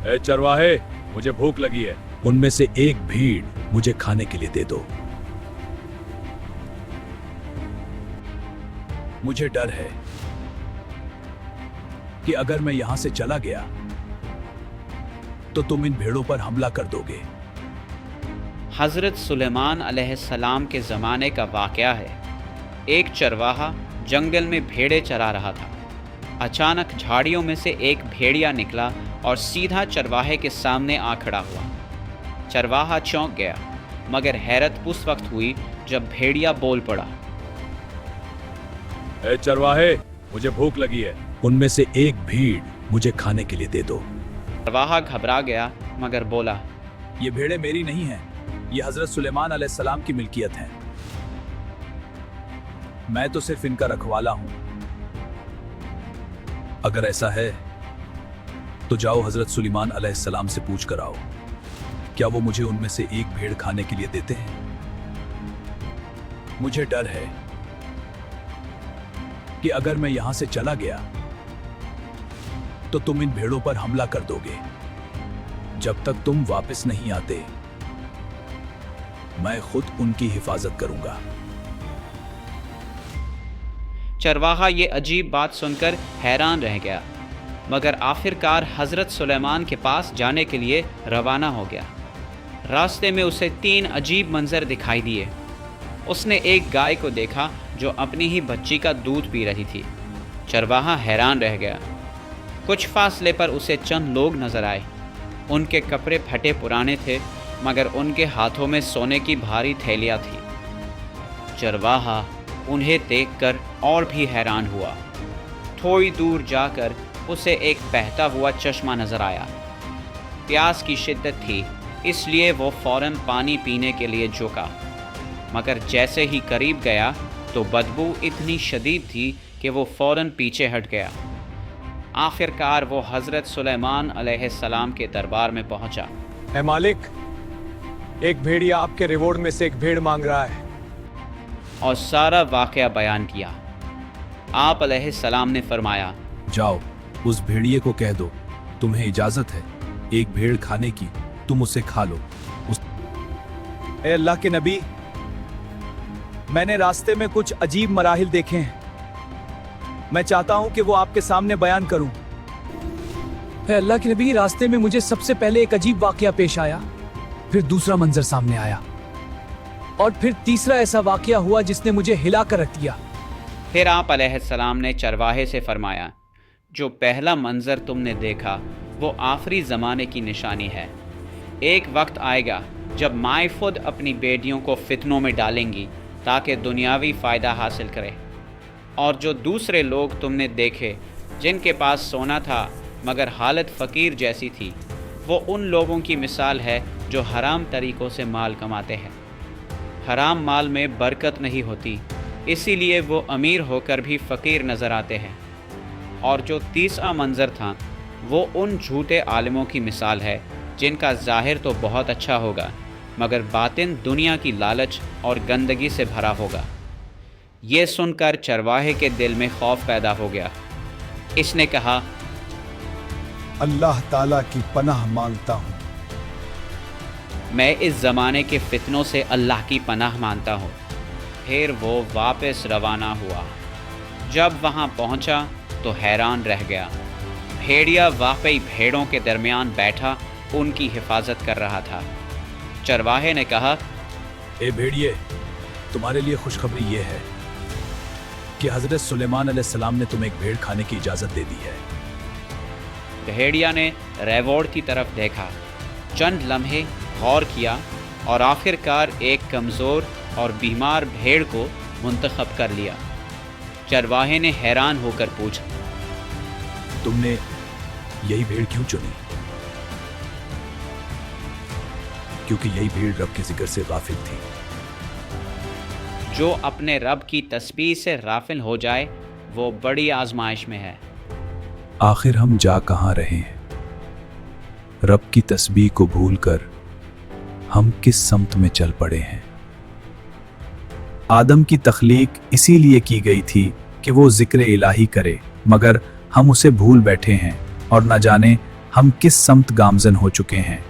ए चरवाहे, मुझे भूख लगी है। उनमें से एक भीड़ मुझे खाने के लिए दे दो। मुझे डर है कि अगर मैं यहां से चला गया तो तुम इन भेड़ों पर हमला कर दोगे। हज़रत सुलेमान अलैहिस्सलाम के ज़माने का वाक़या है। एक चरवाहा जंगल में भेड़ें चरा रहा था। अचानक झाड़ियों में से एक भेड़िया निकला और सीधा चरवाहे के सामने आ खड़ा हुआ। चरवाहा चौंक गया, मगर हैरत उस वक्त हुई जब भेड़िया बोल पड़ा। ए चरवाहे, मुझे भूख लगी है। उनमें से एक भीड़ मुझे खाने के लिए दे दो। चरवाहा घबरा गया, मगर बोला, ये भेड़ें मेरी नहीं हैं, ये हजरत सुलेमान अलैहिस्सलाम की मिल्कियत है। मैं तो सिर्फ इनका रखवाला हूं। अगर ऐसा है तो जाओ हजरत सुलेमान अलैहिस्सलाम से पूछ कर आओ, क्या वो मुझे उनमें से एक भेड़ खाने के लिए देते हैं। मुझे डर है कि अगर मैं यहां से चला गया तो तुम इन भेड़ों पर हमला कर दोगे। जब तक तुम वापस नहीं आते मैं खुद उनकी हिफाजत करूंगा। चरवाहा ये अजीब बात सुनकर हैरान रह गया, मगर आखिरकार हज़रत सुलेमान के पास जाने के लिए रवाना हो गया। रास्ते में उसे 3 अजीब मंजर दिखाई दिए। उसने एक गाय को देखा जो अपनी ही बच्ची का दूध पी रही थी। चरवाहा हैरान रह गया। कुछ फासले पर उसे चंद लोग नजर आए। उनके कपड़े फटे पुराने थे, मगर उनके हाथों में सोने की भारी थैलियाँ थी। चरवाहा उन्हें देखकर और भी हैरान हुआ। थोड़ी दूर जाकर उसे एक बहता हुआ चश्मा नजर आया। प्यास की शिद्दत थी, इसलिए वो फौरन पानी पीने के लिए झुका, मगर जैसे ही करीब गया तो बदबू इतनी शदीद थी कि वो फौरन पीछे हट गया। आखिरकार वो हज़रत सुलेमान अलैहिस्सलाम के दरबार में पहुंचा। ए मालिक, एक भेड़िया आपके रिवॉर्ड में से एक भेड़ मांग रहा है। और सारा वाक़या बयान किया। आप अलैहिस्सलाम ने फरमाया, जाओ उस भेड़िए को कह दो तुम्हें इजाजत है एक भेड़ खाने की, तुम उसे खा लो। ए अल्लाह के नबी, मैंने रास्ते में कुछ अजीब मराहिल देखे हैं। मैं चाहता हूं कि वो आपके सामने बयान करूं। है अल्लाह के नबी, रास्ते में मुझे सबसे पहले एक अजीब वाकया पेश आया, फिर दूसरा मंजर सामने आया और फिर तीसरा ऐसा वाकया हुआ जिसने मुझे हिला कर रख दिया। फिर आप अलैहिस्सलाम ने चरवाहे से फरमाया, जो पहला मंजर तुमने देखा वो आखिरी ज़माने की निशानी है। एक वक्त आएगा जब माए खुद अपनी बेटियों को फितनों में डालेंगी ताकि दुनियावी फ़ायदा हासिल करे। और जो दूसरे लोग तुमने देखे जिनके पास सोना था मगर हालत फ़कीर जैसी थी, वो उन लोगों की मिसाल है जो हराम तरीक़ों से माल कमाते हैं। हराम माल में बरकत नहीं होती, इसीलिए वो अमीर होकर भी फ़कीर नज़र आते हैं। और जो तीसरा मंज़र था वो उन झूठे आलिमों की मिसाल है जिनका ज़ाहिर तो बहुत अच्छा होगा मगर बातिन दुनिया की लालच और गंदगी से भरा होगा। ये सुनकर चरवाहे के दिल में खौफ पैदा हो गया। इसने कहा, अल्लाह ताला की पनाह मांगता हूं। मैं इस ज़माने के फितनों से अल्लाह की पनाह मांगता हूँ। फिर वो वापस रवाना हुआ। जब वहाँ पहुँचा तो हैरान रह गया। भेड़िया वाकई भेड़ों के दरमियान बैठा उनकी हिफाजत कर रहा था। चरवाहे ने कहा, ए भेड़िए, तुम्हारे लिए खुशखबरी ये है कि हजरत सुलेमान अलैहिस्सलाम ने तुम्हें एक भेड़ खाने की इजाज़त दे दी है। भेड़िया ने रेवॉर्ड की तरफ देखा, चंद लम्हे गौर किया और आखिरकार एक कमज़ोर और बीमार भेड़ को मुंतखब कर लिया। चरवाहे ने हैरान होकर पूछा, तुमने यही भेड़ क्यों चुनी? क्योंकि यही भेड़ रब के जिक्र से गाफिल थी। जो अपने रब की तस्बीह से गाफिल हो जाए वो बड़ी आजमाइश में है। आखिर हम जा कहाँ रहे हैं? रब की तस्बीह को भूलकर हम किस समत में चल पड़े हैं? आदम की तख्लीक इसीलिए की गई थी कि वो जिक्र इलाही करे, मगर हम उसे भूल बैठे हैं और न जाने हम किस समत गामजन हो चुके हैं।